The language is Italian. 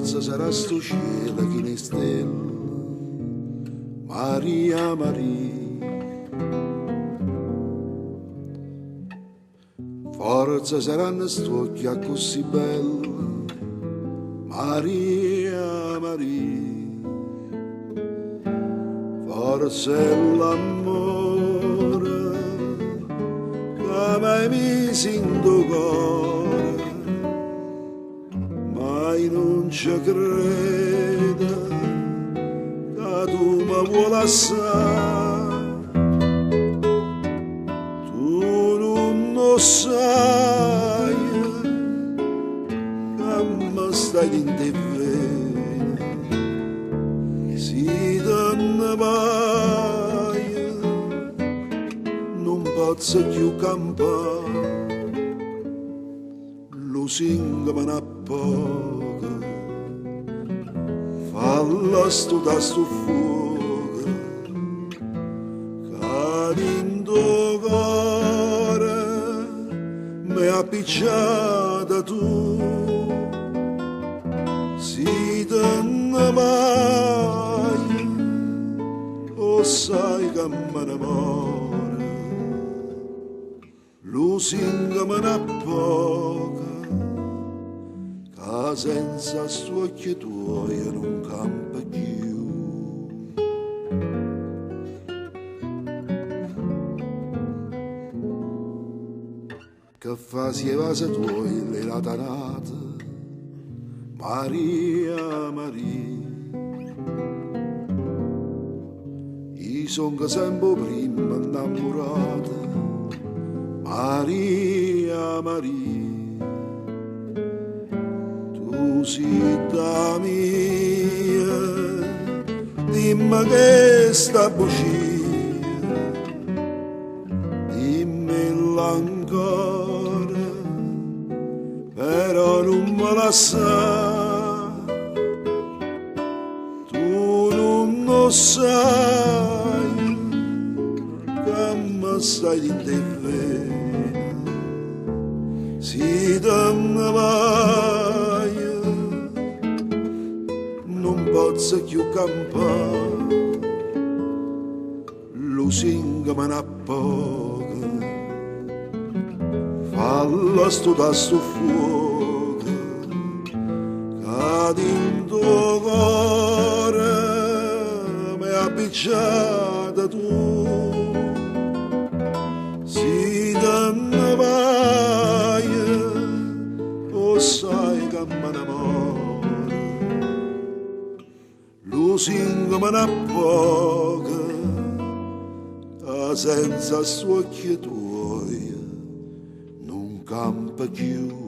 forza sarà sto cielo che ne stella, Maria Maria. Forza saranno st'occhi così belli, Maria Maria. Forza è l'amore che mai mi sento cuore, mai non ci crede che tu mi vuoi assai. Tu non lo sai che mi stai dentro e vedi, si te ne vai non posso più campare, lo singo me ne poco, falla sto da sto fuoco, che dentro cuore mi ha appicciata tu, si te ne vai, o sai che me ne muore, lo singo me ne poco, che senza sto occhi tuoi non campa più. Che fa si evasa tuoi le latanate, Maria Maria. Io son che sempre prima innamorata, Maria Maria. Tu sei da mia, dimmi che sta bugia, dimmela ancora, però non me la sa. Tu non lo sai che mi stai dentro e vedi, si te ne vai non posso più campare, lo singo me ne poco, falla sto da sto fuoco, che dentro cuore mi ha appicciata tu, si te ne vai, o sai che me ne muore, lo singo me ne poco, senza sto occhi tuoi non campa più.